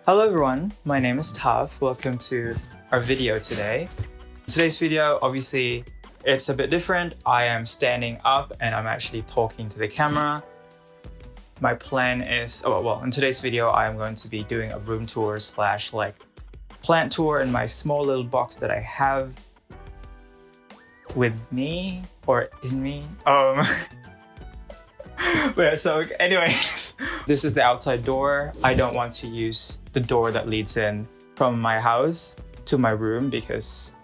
Hello everyone, my name is Tuff. Welcome to our video today. Today's video, obviously, it's a bit different. I am standing up and I'm actually talking to the camera. My plan is, in today's video, I am going to be doing a room tour slash like plant tour in my small little box that I have with me or in me. So anyways, this is the outside door. I don't want to use the door that leads in from my house to my room because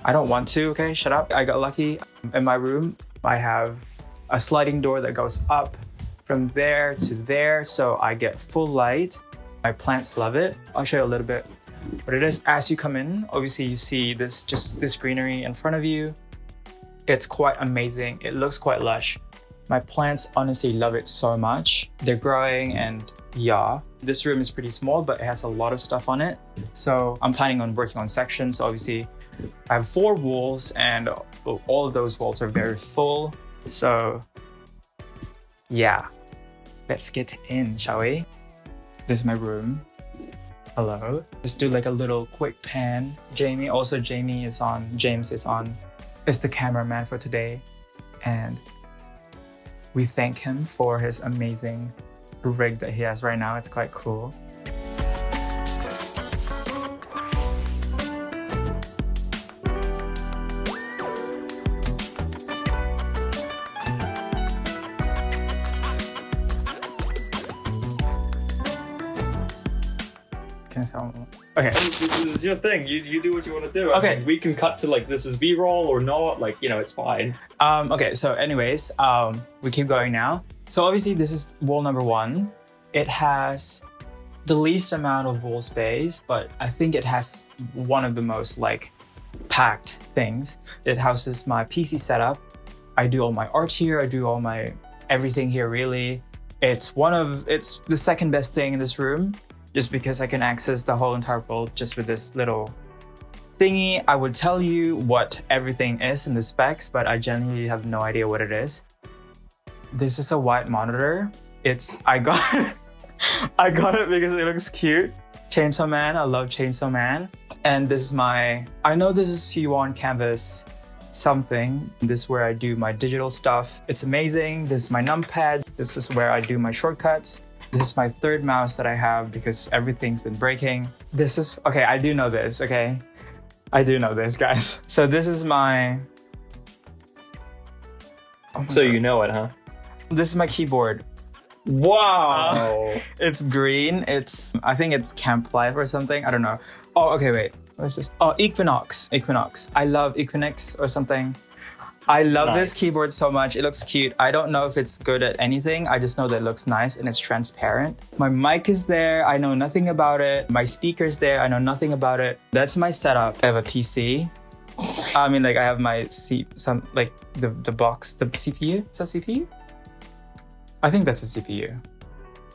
I don't want to, okay? Shut up. I got lucky. In my room, I have a sliding door that goes up from there to there, so I get full light. My plants love it. I'll show you a little bit what it is. As you come in, obviously you see this greenery in front of you. It's quite amazing. It looks quite lush. My plants honestly love it so much. They're growing and yeah. This room is pretty small, but it has a lot of stuff on it. So I'm planning on working on sections. So obviously I have 4 walls and all of those walls are very full. So yeah, let's get in, shall we? This is my room. Hello. Let's do like a little quick pan. James is the cameraman for today. And we thank him for his amazing rig that he has right now. It's quite cool. Can I tell him? Okay. This is your thing. You do what you want to do. Okay. I mean, we can cut to like this is B-roll or not. Like, you know, it's fine. Okay, so anyways, we keep going now. So obviously this is wall number 1. It has the least amount of wall space, but I think it has one of the most like packed things. It houses my PC setup. I do all my art here. I do all my everything here really. It's the second best thing in this room, just because I can access the whole entire world just with this little thingy. I would tell you what everything is in the specs, but I genuinely have no idea what it is. This is a white monitor. I got it because it looks cute. Chainsaw Man, I love Chainsaw Man. And this is I know this is C1 Canvas something. This is where I do my digital stuff. It's amazing. This is my numpad. This is where I do my shortcuts. This is my 3rd mouse that I have because everything's been breaking. Okay, I do know this, okay? I do know this, guys. So this is my... So you know it, huh? This is my keyboard. Wow! It's green. I think it's Camp Life or something. I don't know. Oh, okay, wait. What is this? Oh, Equinox. I love Equinox or something. I love this keyboard so much. It looks cute. I don't know if it's good at anything. I just know that it looks nice and it's transparent. My mic is there. I know nothing about it. My speaker's there. I know nothing about it. That's my setup. I have a PC. I mean, like I have my the box, the CPU. Is that CPU? I think that's a CPU.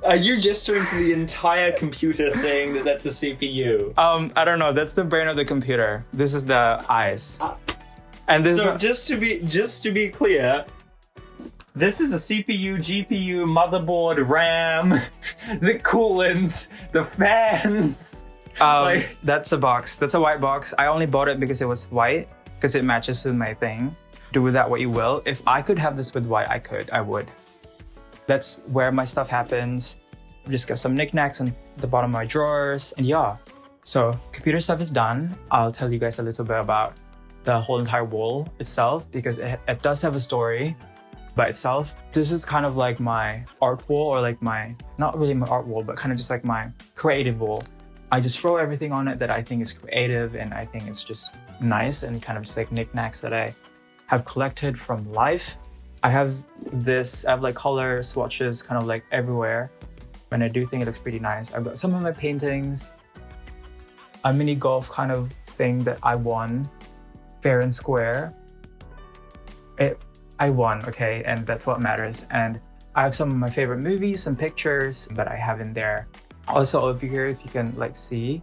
Are you gesturing to the entire computer saying that that's a CPU? I don't know. That's the brain of the computer. This is the eyes. And this just to be clear, this is a CPU, GPU, motherboard, RAM, the coolant, the fans. That's a box. That's a white box. I only bought it because it was white, because it matches with my thing. Do with that what you will. If I could have this with white, I would. That's where my stuff happens. I've just got some knickknacks on the bottom of my drawers. And yeah, so computer stuff is done. I'll tell you guys a little bit about the whole entire wall itself, because it does have a story by itself. This is kind of like my art wall, or like not really my art wall, but kind of just like my creative wall. I just throw everything on it that I think is creative and I think it's just nice, and kind of just like knickknacks that I have collected from life. I have like color swatches kind of like everywhere, and I do think it looks pretty nice. I've got some of my paintings, a mini golf kind of thing that I won fair and square. I won, okay, and that's what matters. And I have some of my favorite movies, some pictures that I have in there. Also over here, if you can like see,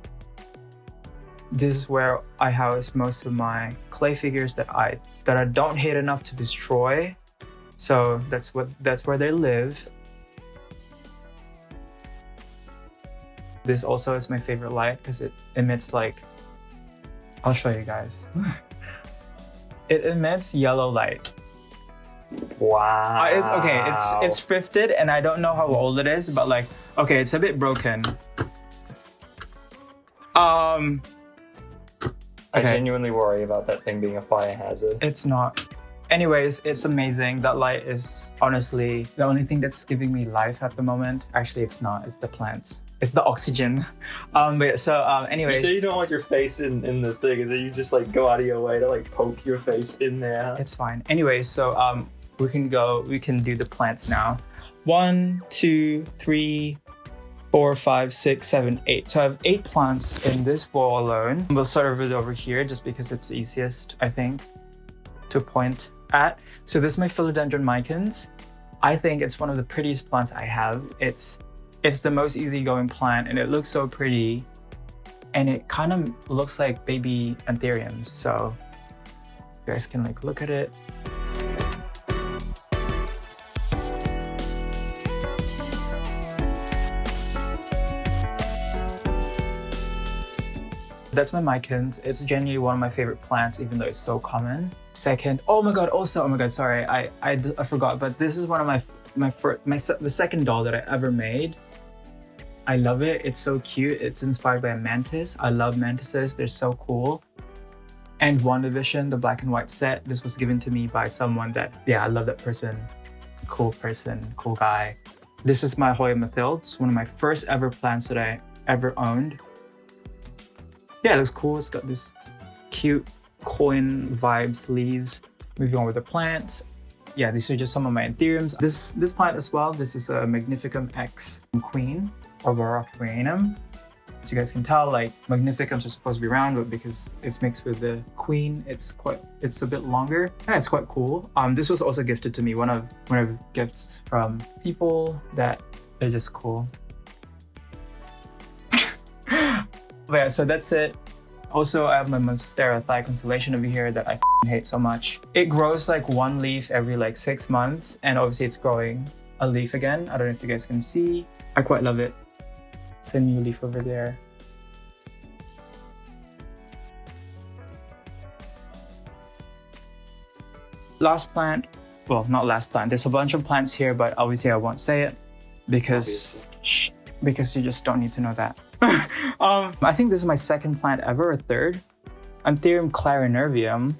this is where I house most of my clay figures that I don't hate enough to destroy. So that's where they live. This also is my favorite light because it emits like, I'll show you guys. It emits yellow light. Wow. It's okay. It's thrifted, and I don't know how old it is, but like, okay, it's a bit broken. I okay. genuinely worry about that thing being a fire hazard. It's not. Anyways, it's amazing. That light is honestly the only thing that's giving me life at the moment. Actually, it's not. It's the plants. It's the oxygen. Anyways. You say you don't want your face in the thing, and then you just like go out of your way to like poke your face in there. It's fine. Anyways, so we can do the plants now. 1, 2, 3, 4, 5, 6, 7, 8. So I have 8 plants in this wall alone. We'll start with over here just because it's easiest, I think, to point at. So this is my philodendron micans. I think it's one of the prettiest plants I have. It's the most easygoing plant, and it looks so pretty, and it kind of looks like baby anthuriums. So you guys can like look at it. That's my micans. It's genuinely one of my favorite plants, even though it's so common. Second, oh my god, sorry, I forgot, but this is one of the second doll that I ever made. I love it. It's so cute. It's inspired by a mantis. I love mantises. They're so cool. And WandaVision, the black and white set. This was given to me by someone that, yeah, I love that person. Cool guy. This is my Hoya Mathilde. It's one of my first ever plants that I ever owned. Yeah, it looks cool. It's got this cute coin vibes leaves. Moving on with the plants. Yeah, these are just some of my anthuriums. This plant as well. This is a Magnificum X Queen, or Barocqueanum. So you guys can tell, like, Magnificums are supposed to be round, but because it's mixed with the Queen, it's a bit longer. Yeah, it's quite cool. This was also gifted to me, one of gifts from people that are just cool. But yeah, so that's it. Also, I have my Monstera Thigh Constellation over here that I hate so much. It grows like one leaf every like 6 months, and obviously it's growing a leaf again. I don't know if you guys can see. I quite love it. It's a new leaf over there. Last plant, well, not last plant. There's a bunch of plants here, but obviously I won't say it because you just don't need to know that. I think this is my second plant ever, or third. Anthurium clarinervium.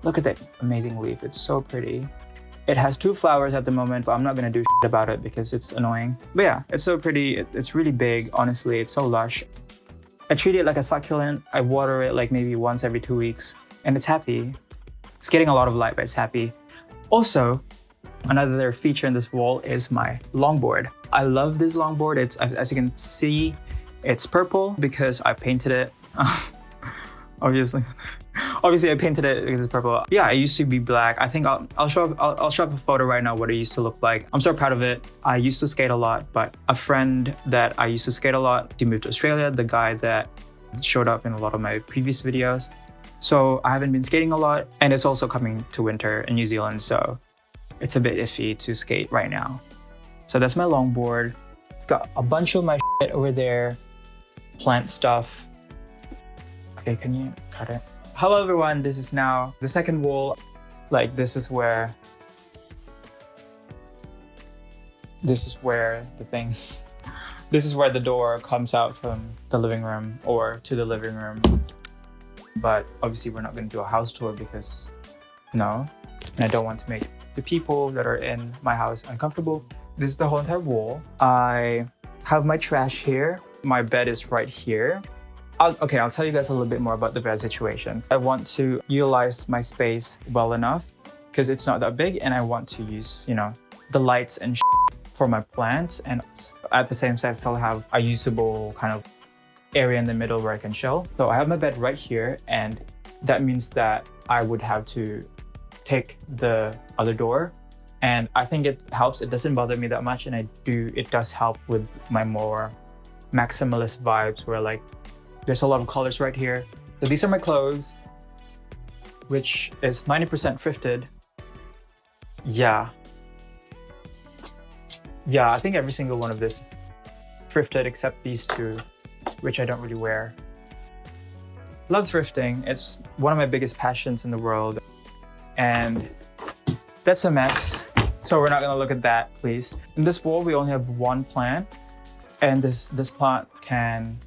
Look at that amazing leaf. It's so pretty. It has 2 flowers at the moment, but I'm not gonna do shit about it because it's annoying. But yeah, it's so pretty. It's really big, honestly. It's so lush. I treat it like a succulent. I water it like maybe once every 2 weeks, and it's happy. It's getting a lot of light, but it's happy. Also, another feature in this wall is my longboard. I love this longboard. It's, as you can see, it's purple because I painted it. Obviously I painted it because it's purple. Yeah, it used to be black. I think I'll show up a photo right now what it used to look like. I'm so proud of it. I used to skate a lot, but a friend that I used to skate a lot, he moved to Australia, the guy that showed up in a lot of my previous videos. So I haven't been skating a lot, and it's also coming to winter in New Zealand, so it's a bit iffy to skate right now. So that's my longboard. It's got a bunch of my shit over there, plant stuff. Okay, can you cut it? Hello everyone, this is now the second wall. Like this is where the door comes out from the living room or to the living room. But obviously we're not going to do a house tour because no, and I don't want to make the people that are in my house uncomfortable. This is the whole entire wall. I have my trash here. My bed is right here. I'll tell you guys a little bit more about the bed situation. I want to utilize my space well enough because it's not that big, and I want to use, the lights and for my plants, and at the same time still have a usable kind of area in the middle where I can chill. So I have my bed right here, and that means that I would have to take the other door, and I think it helps. It doesn't bother me that much, and it does help with my more maximalist vibes where like there's a lot of colors right here. So these are my clothes, which is 90% thrifted. Yeah, I think every single one of this thrifted except these two, which I don't really wear. Love thrifting. It's one of my biggest passions in the world. And that's a mess. So we're not gonna look at that, please. In this wall, we only have one plant. And this plant can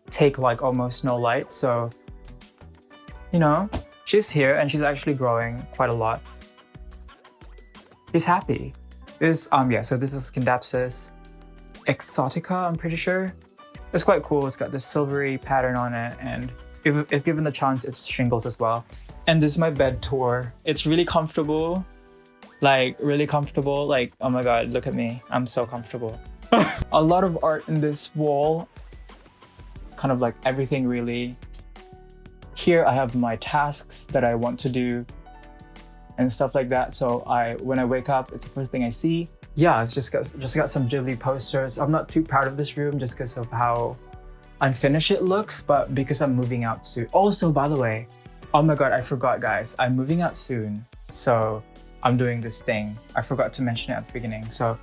take like almost no light. So, you know, she's here and she's actually growing quite a lot. She's happy. So this is Scindapsus exotica, I'm pretty sure. It's quite cool. It's got this silvery pattern on it, and if given the chance, it's shingles as well. And this is my bed tour. It's really comfortable, like really comfortable. Like, oh my God, look at me. I'm so comfortable. A lot of art in this wall, kind of like everything really. Here I have my tasks that I want to do and stuff like that. So when I wake up, it's the first thing I see. Yeah, it's just got some Ghibli posters. I'm not too proud of this room just because of how unfinished it looks, but because I'm moving out soon. Also, by the way, oh my God, I forgot, guys. I'm moving out soon, so I'm doing this thing. I forgot to mention it at the beginning. So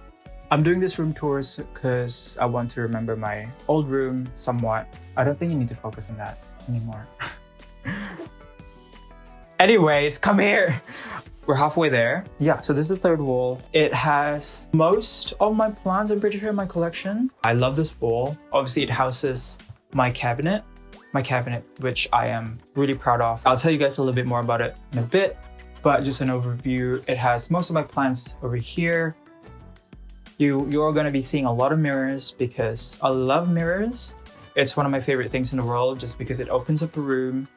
I'm doing this room tours because I want to remember my old room somewhat. I don't think you need to focus on that anymore. Anyways, come here. We're halfway there. Yeah, so this is the third wall. It has most of my plants, I'm pretty sure, in my collection. I love this wall. Obviously, it houses my cabinet, which I am really proud of. I'll tell you guys a little bit more about it in a bit, but just an overview. It has most of my plants over here. You're gonna be seeing a lot of mirrors because I love mirrors. It's one of my favorite things in the world just because it opens up a room.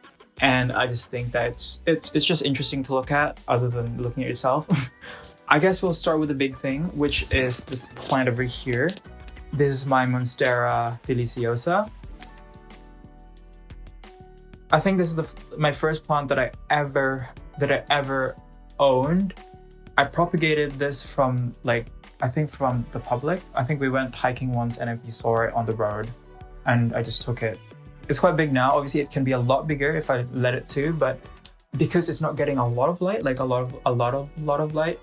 And I just think that it's just interesting to look at other than looking at yourself. I guess we'll start with the big thing, which is this plant over here. This is my Monstera deliciosa. I think this is my first plant that I ever owned. I propagated this from from the public. I think we went hiking once and we saw it on the road and I just took it. It's quite big now. Obviously, it can be a lot bigger if I let it to, but because it's not getting a lot of light, like a lot of light,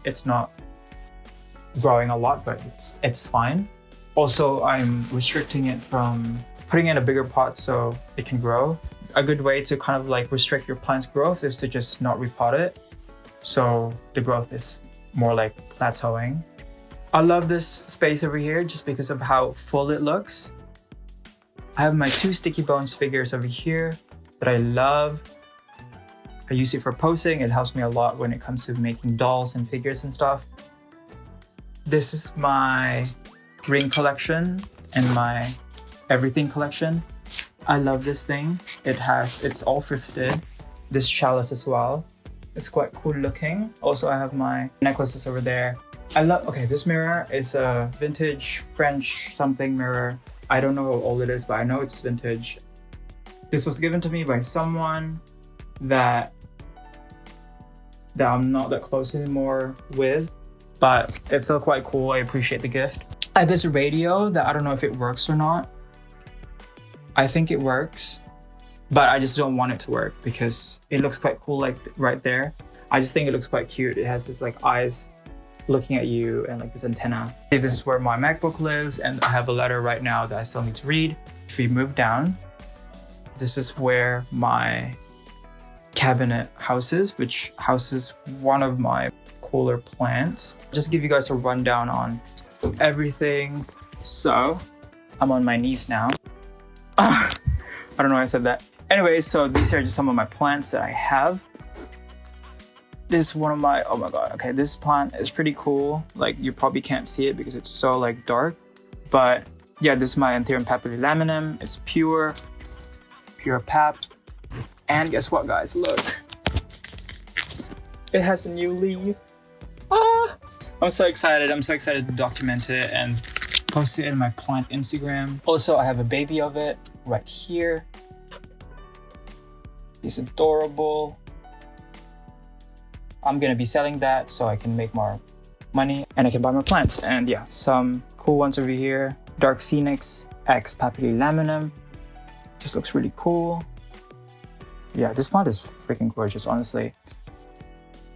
it's not growing a lot, but it's fine. Also, I'm restricting it from putting it in a bigger pot so it can grow. A good way to kind of like restrict your plant's growth is to just not repot it, so the growth is more like plateauing. I love this space over here just because of how full it looks. I have my 2 Sticky Bones figures over here that I love. I use it for posing. It helps me a lot when it comes to making dolls and figures and stuff. This is my ring collection and my everything collection. I love this thing. It's all thrifted. This chalice as well. It's quite cool looking. Also, I have my necklaces over there. This mirror is a vintage French something mirror. I don't know how old it is, but I know it's vintage. This was given to me by someone that I'm not that close anymore with, but it's still quite cool. I appreciate the gift. I have this radio that I don't know if it works or not. I think it works, but I just don't want it to work because it looks quite cool, like right there. I just think it looks quite cute. It has this like eyes looking at you and like this antenna. This is where my MacBook lives, and I have a letter right now that I still need to read. If we move down, this is where my cabinet houses, which houses one of my cooler plants. Just give you guys a rundown on everything. So I'm on my knees now. I don't know why I said that. Anyway, so these are just some of my plants that I have. This is one of my, oh my God, okay, this plant is pretty cool. Like, you probably can't see it because it's so like dark, but yeah, this is my Anthurium papillilaminum. It's pure pap. And guess what, guys, look. It has a new leaf. I'm so excited. I'm so excited to document it and post it in my plant Instagram. Also, I have a baby of it right here. He's adorable. I'm gonna be selling that so I can make more money and I can buy more plants. And yeah, some cool ones over here. Dark Phoenix X papillilaminum. Just looks really cool. Yeah, this plant is freaking gorgeous, honestly.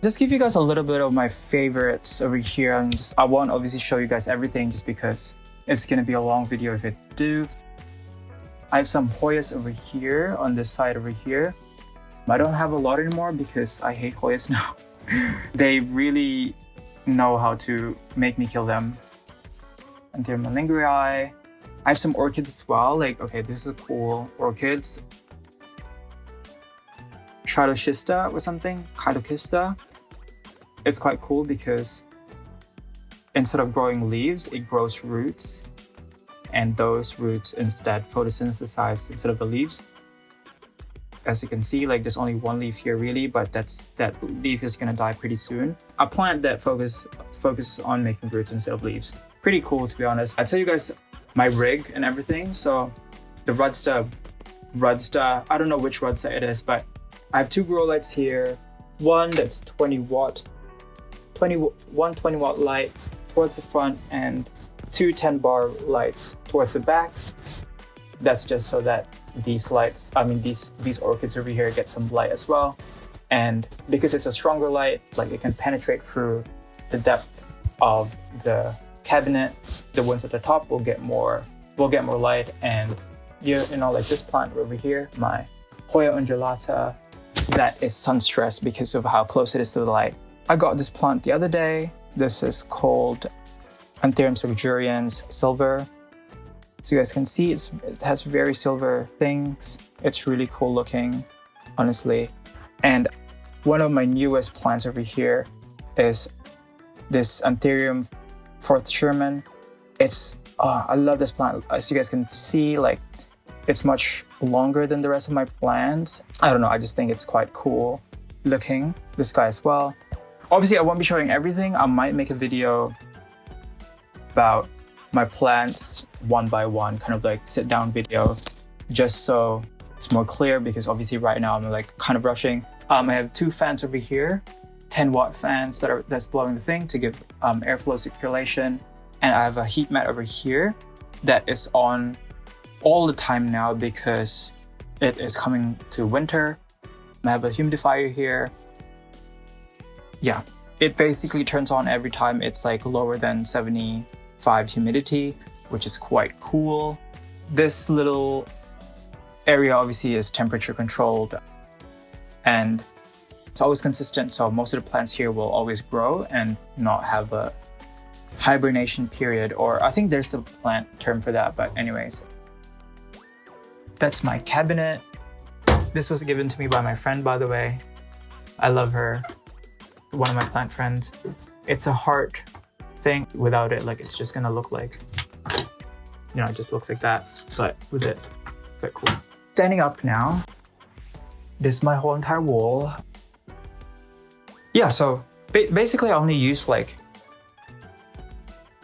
Just give you guys a little bit of my favorites over here. And I won't obviously show you guys everything just because It's gonna be a long video if I do. I have some Hoyas over here on this side over here. I don't have a lot anymore because I hate Hoyas now. They really know how to make me kill them. Anthurium malingrii. I have some orchids as well. Like, okay, this is cool. Orchids. Triloschista or something. Kaidokista. It's quite cool because instead of growing leaves, it grows roots. And those roots instead photosynthesize instead of the leaves. As you can see, like there's only one leaf here really, but that leaf is gonna die pretty soon. A plant that focuses on making roots instead of leaves. Pretty cool, to be honest. I tell you guys my rig and everything. So the Rudsta, I don't know which Rudsta it is, but I have 2 grow lights here. One that's 20 watt light towards the front and 2 10-bar lights towards the back. That's just so that these lights, these orchids over here get some light as well. And because it's a stronger light, like it can penetrate through the depth of the cabinet, the ones at the top will get more light. And you know, like this plant over here, my Hoya undulata, that is sun stressed because of how close it is to the light. I got this plant the other day. This is called Anthurium luxurians silver. So you guys can see it has very silver things. It's really cool looking, honestly. And one of my newest plants over here is this Anthurium 4th Sherman. I love this plant. As you guys can see, like it's much longer than the rest of my plants. I don't know, I just think it's quite cool looking. This guy as well. Obviously, I won't be showing everything. I might make a video about my plants one by one, kind of like sit down video, just so it's more clear because obviously right now I'm like kind of rushing. I have 2 fans over here, 10-watt fans that's blowing the thing to give airflow circulation. And I have a heat mat over here that is on all the time now because it is coming to winter. I have a humidifier here. Yeah, it basically turns on every time it's like lower than 75 humidity, which is quite cool. This little area obviously is temperature controlled and it's always consistent. So most of the plants here will always grow and not have a hibernation period, or I think there's a plant term for that, but anyways. That's my cabinet. This was given to me by my friend, by the way. I love her. One of my plant friends. It's a heart thing. Without it, like it's just gonna look like, you know, it just looks like that, but with it, quite cool. Standing up now, this is my whole entire wall. Yeah, so basically I only use like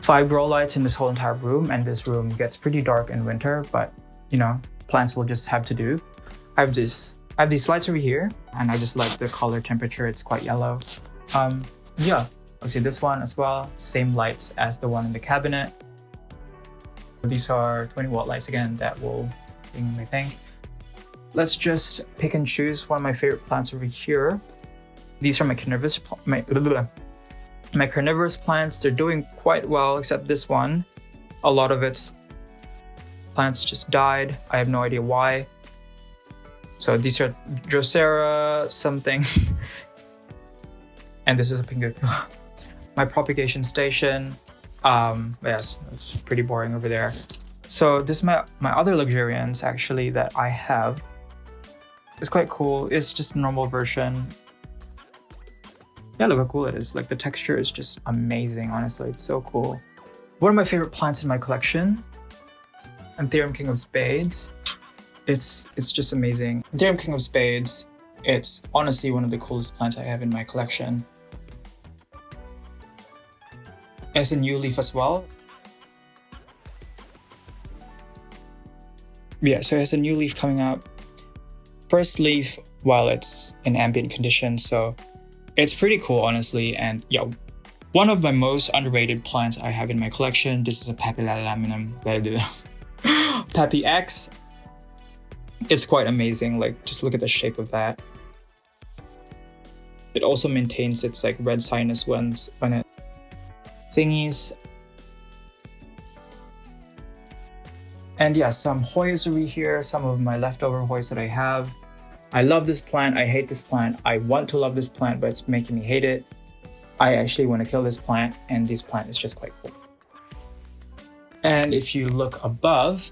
5 grow lights in this whole entire room, and this room gets pretty dark in winter, but you know, plants will just have to do. I have these lights over here, and I just like the color temperature. It's quite yellow. Yeah, I'll see this one as well. Same lights as the one in the cabinet. These are 20-watt lights again that will do my thing. Let's just pick and choose one of my favorite plants over here. These are my carnivorous plants. They're doing quite well, except this one. A lot of its plants just died. I have no idea why. So these are Drosera something. And this is a pink. My propagation station. Yes, it's pretty boring over there. So this is my other luxurians actually that I have. It's quite cool. It's just a normal version. Yeah, look how cool it is. Like the texture is just amazing, honestly. It's so cool. One of my favorite plants in my collection, Anthurium King of Spades. It's just amazing. Anthurium King of Spades, it's honestly one of the coolest plants I have in my collection. It has a new leaf as well. Yeah, so it has a new leaf coming out. First leaf while it's in ambient conditions, so it's pretty cool, honestly. And yeah, one of my most underrated plants I have in my collection. This is a Papilalaminum. Pappy X. It's quite amazing. Like, just look at the shape of that. It also maintains its like red sinus when it thingies. And yeah, some Hoyas over here, some of my leftover Hoyas that I have. I love this plant, I hate this plant. I want to love this plant, but it's making me hate it. I actually want to kill this plant, and this plant is just quite cool. And if you look above,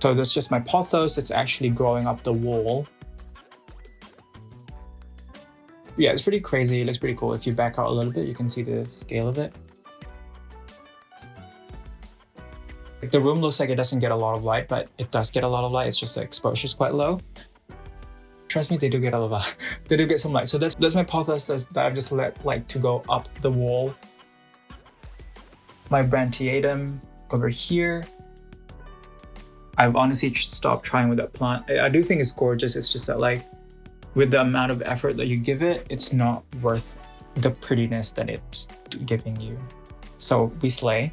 so that's just my pothos. It's actually growing up the wall. Yeah, it's pretty crazy. It looks pretty cool. If you back out a little bit, you can see the scale of it. The room looks like it doesn't get a lot of light, but it does get a lot of light. It's just the exposure is quite low. Trust me, they do get a lot of light. They do get some light. So that's my pothos that I've just let like to go up the wall. My Brantiatum over here. I've honestly stopped trying with that plant. I do think it's gorgeous. It's just that like with the amount of effort that you give it, it's not worth the prettiness that it's giving you. So we slay.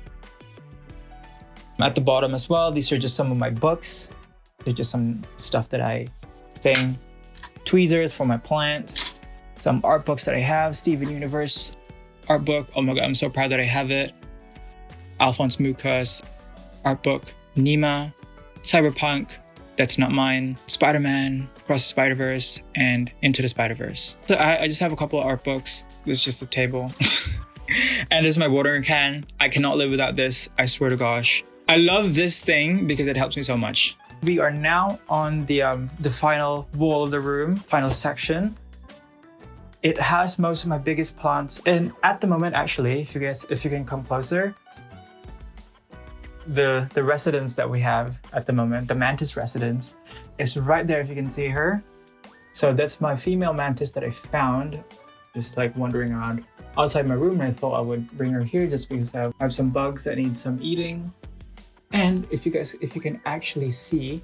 At the bottom as well, these are just some of my books. They're just some stuff that I think. Tweezers for my plants. Some art books that I have. Steven Universe art book. Oh my god, I'm so proud that I have it. Alphonse Mucas art book. Nima. Cyberpunk. That's Not Mine. Spider-Man. Across the Spider-Verse. And Into the Spider-Verse. So I just have a couple of art books. This is just a table. And this is my watering can. I cannot live without this. I swear to gosh. I love this thing because it helps me so much. We are now on the final wall of the room, final section. It has most of my biggest plants. And at the moment, actually, if you can come closer, the residence that we have at the moment, the mantis residence, is right there if you can see her. So that's my female mantis that I found, just like wandering around outside my room, and I thought I would bring her here just because I have some bugs that need some eating. And if you can actually see,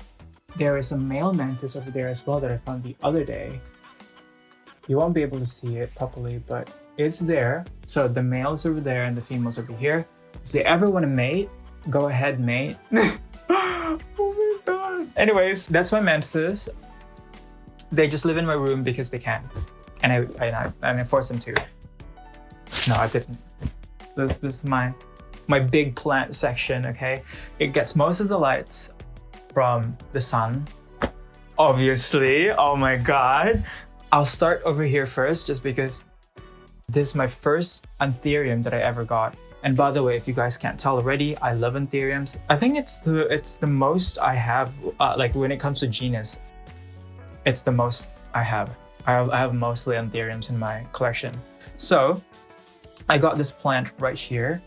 there is a male mantis over there as well that I found the other day. You won't be able to see it properly, but it's there. So the male's over there and the female's over here. If they ever want to mate, go ahead, mate. Oh my god. Anyways, that's my mantises. They just live in my room because they can. And I force them to. No, I didn't. This is my big plant section, okay? It gets most of the lights from the sun, obviously. Oh my god. I'll start over here first just because this is my first anthurium that I ever got. And by the way, if you guys can't tell already, I love anthuriums. I think it's the most I have, like when it comes to genus, it's the most I have. I have mostly anthuriums in my collection. So I got this plant right here.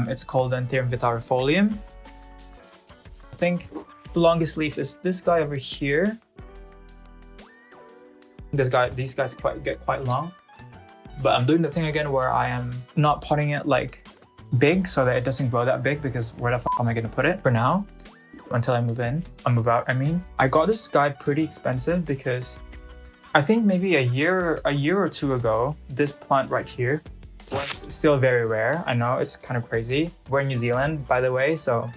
It's called Anthurium vitarifolium. I think the longest leaf is this guy over here. These guys get quite long. But I'm doing the thing again where I am not potting it like big so that it doesn't grow that big, because where the fuck am I gonna put it for now? Until I move out, I mean. I got this guy pretty expensive because I think maybe a year or two ago, this plant right here was still very rare. I know, it's kind of crazy. We're in New Zealand, by the way, so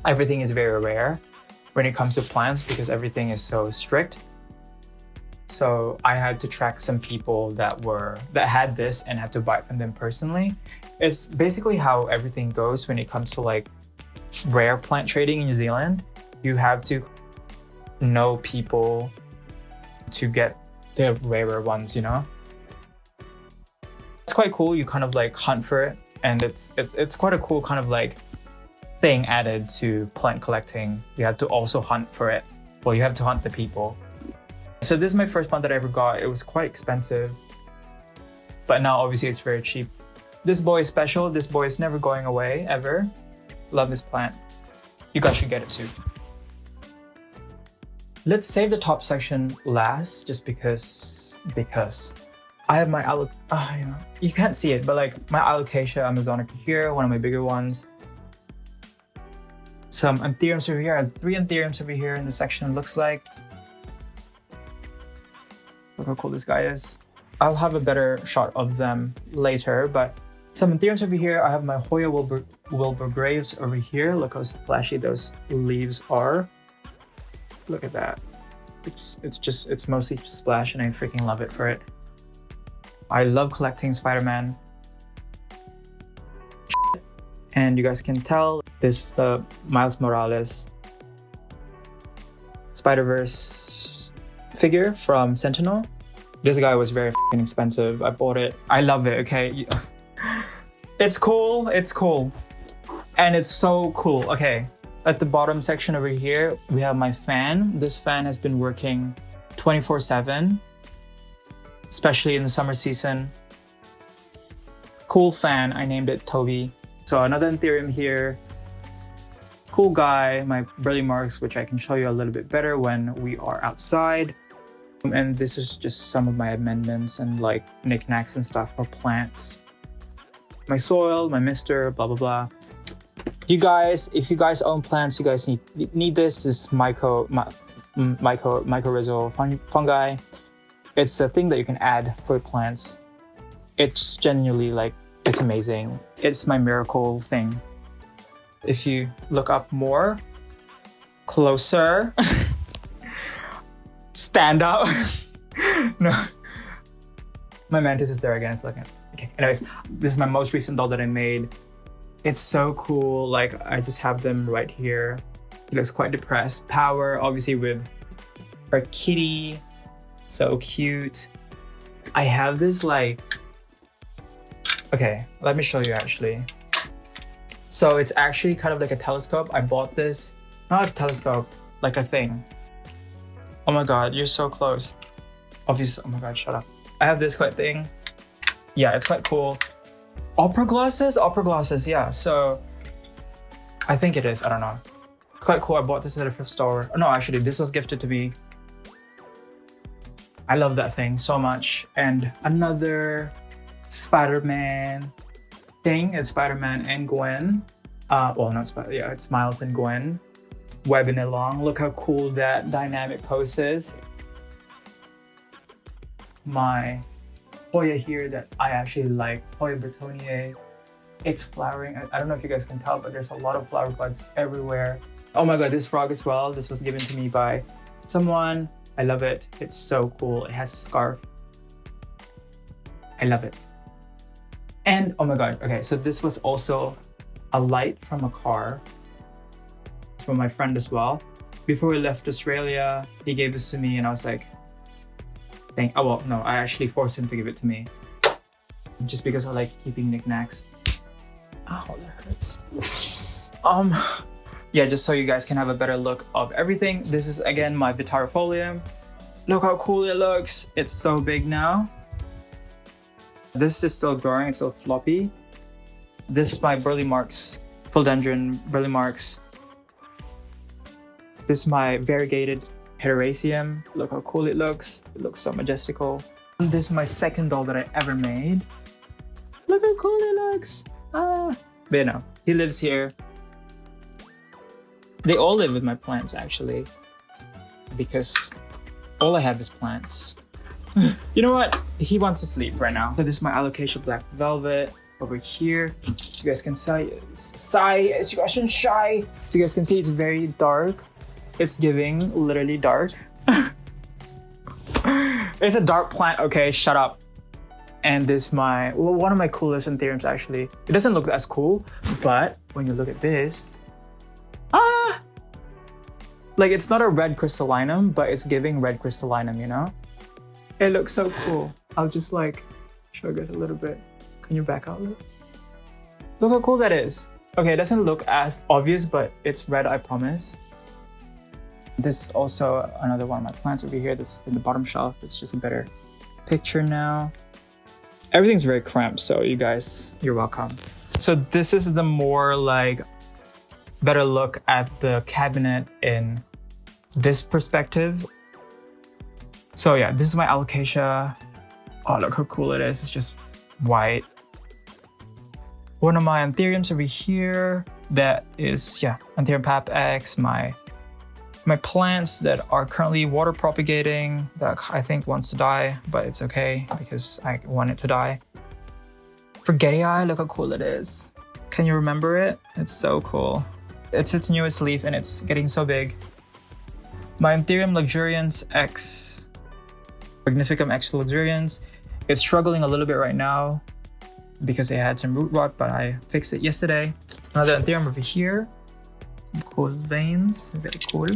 everything is very rare when it comes to plants because everything is so strict. So I had to track some people that had this and had to buy it from them personally. It's basically how everything goes when it comes to like rare plant trading in New Zealand. You have to know people to get the rarer ones, you know? It's quite cool. You kind of like hunt for it, and it's quite a cool kind of like thing added to plant collecting. You have to also hunt for it. Well, you have to hunt the people. So this is my first plant that I ever got. It was quite expensive, but now obviously it's very cheap. This boy is special. This boy is never going away, ever. Love this plant. You guys should get it too. Let's save the top section last, just because I have my you can't see it, but like my Alocasia amazonica here, one of my bigger ones. Some anthuriums over here. I have 3 anthuriums over here in the section, looks like. Look how cool this guy is. I'll have a better shot of them later, but some anthuriums over here. I have my Hoya Wilbur Graves over here. Look how splashy those leaves are. Look at that. It's mostly splash, and I freaking love it for it. I love collecting Spider-Man. And you guys can tell this is the Miles Morales Spider-Verse figure from Sentinel. This guy was very f***ing expensive. I bought it. I love it, okay? It's cool, it's cool. And it's so cool. Okay, at the bottom section over here, we have my fan. This fan has been working 24/7, especially in the summer season. Cool fan, I named it Toby. So another Ethereum here. Cool guy, my burly marks, which I can show you a little bit better when we are outside. And this is just some of my amendments and like knickknacks and stuff for plants. My soil, my mister, blah, blah, blah. You guys, if you guys own plants, you guys need this. This mycorrhizal fungi. It's a thing that you can add for plants. It's genuinely like, it's amazing. It's my miracle thing. If you look up more, closer, stand up. No, my mantis is there again. It's looking at. Okay. Anyways, this is my most recent doll that I made. It's so cool. Like I just have them right here. He looks quite depressed. Power, obviously, with our kitty. So cute. I have this like. Okay, let me show you actually. So it's actually kind of like a telescope. I bought this, not a telescope, like a thing. Oh my God, you're so close. Obviously, oh my God, shut up. I have this quite thing. Yeah, it's quite cool. Opera glasses, yeah. So I think it is, I don't know. It's quite cool, I bought this at a thrift store. No, actually, this was gifted to me. I love that thing so much. And another Spider-Man thing is Spider-Man and Gwen. Well, not Spider, yeah, it's Miles and Gwen webbing along. Look how cool that dynamic pose is. My Hoya here that I actually like, Hoya Bertonier. It's flowering. I don't know if you guys can tell, but there's a lot of flower buds everywhere. Oh my God, this frog as well. This was given to me by someone. I love it. It's so cool. It has a scarf. I love it. And oh my God, okay, so this was also a light from a car. It's from my friend as well. Before we left Australia, he gave this to me and I was like, thank, oh well, no, I actually forced him to give it to me. Just because I like keeping knickknacks. Ow, that hurts. Yeah, just so you guys can have a better look of everything. This is again my Vitarifolium. Look how cool it looks. It's so big now. This is still growing, it's still floppy. This is my burly marks, philodendron burly marks. This is my variegated Hederaceum. Look how cool it looks. It looks so majestical. This is my second doll that I ever made. Look how cool it looks. But you know, he lives here. They all live with my plants actually, because all I have is plants. You know what? He wants to sleep right now. So this is my Alocasia Black Velvet over here. You guys can see, as you guys can shy. So you guys can see it's very dark. It's giving literally dark. It's a dark plant, okay, shut up. And this is my, well, one of my coolest Ethereums actually. It doesn't look as cool, but when you look at this, like it's not a red crystallinum, but it's giving red crystallinum, you know? It looks so cool. I'll just like show you guys a little bit. Can you back out a little? Look how cool that is. Okay, it doesn't look as obvious, but it's red, I promise. This is also another one of my plants over here that's in the bottom shelf. It's just a better picture now. Everything's very cramped, so you guys, you're welcome. So this is the more like better look at the cabinet in this perspective. So yeah, this is my Alocasia. Oh, look how cool it is. It's just white. One of my Anthuriums over here. That is, yeah, Anthurium Pap X. My plants that are currently water propagating that I think wants to die, but it's okay because I want it to die. Forgetii, look how cool it is. Can you remember it? It's so cool. It's its newest leaf and it's getting so big. My Anthurium Luxurians X, Magnificum X Luxurians. It's struggling a little bit right now. because it had some root rot, but I fixed it yesterday. Another anthurium over here. Some cool veins, very cool.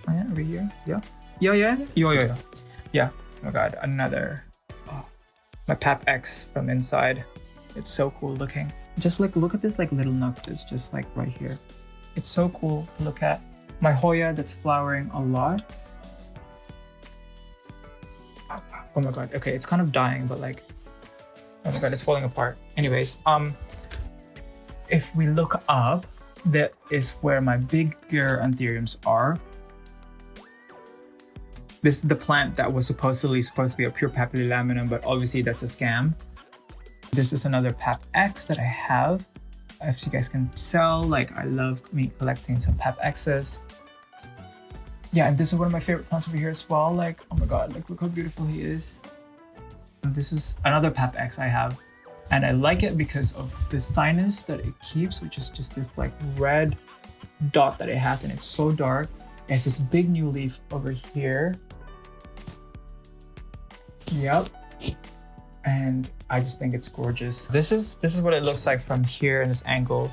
Plant over here. Yeah. Yeah. Oh my god, another. Oh, my Pap X from inside. It's so cool looking. Just like look at this like little nook that's just like right here. It's so cool to look at. My Hoya that's flowering a lot. Oh my god, okay, it's kind of dying, but like, oh my god, it's falling apart. Anyways, if we look up, that is where my bigger anthuriums are. This is the plant that was supposed to be a pure papillilaminum, but obviously that's a scam. This is another Pap X that I have. If you guys can tell, like I love collecting some Pap X's. Yeah, and this is one of my favorite plants over here as well. Like, oh my god, like look how beautiful he is. And this is another Pap X I have. And I like it because of the sinus that it keeps, which is just this like red dot that it has, and it's so dark. It has this big new leaf over here. Yep. And I just think it's gorgeous. This is what it looks like from here in this angle.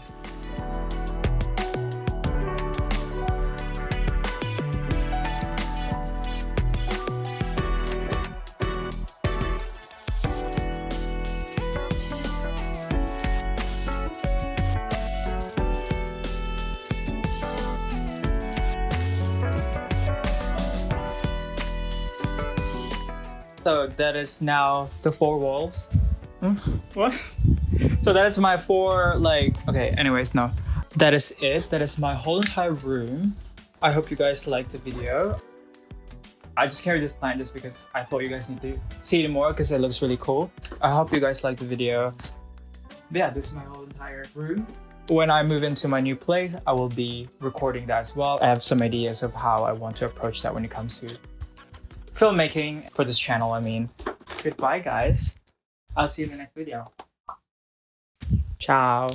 So that is now the 4 walls. What? So that is my 4, like, okay, anyways, no. That is it. That is my whole entire room. I hope you guys liked the video. I just carried this plant just because I thought you guys need to see it more because it looks really cool. I hope you guys liked the video. But yeah, this is my whole entire room. When I move into my new place, I will be recording that as well. I have some ideas of how I want to approach that when it comes to filmmaking for this channel, I mean. Goodbye, guys. I'll see you in the next video. Ciao.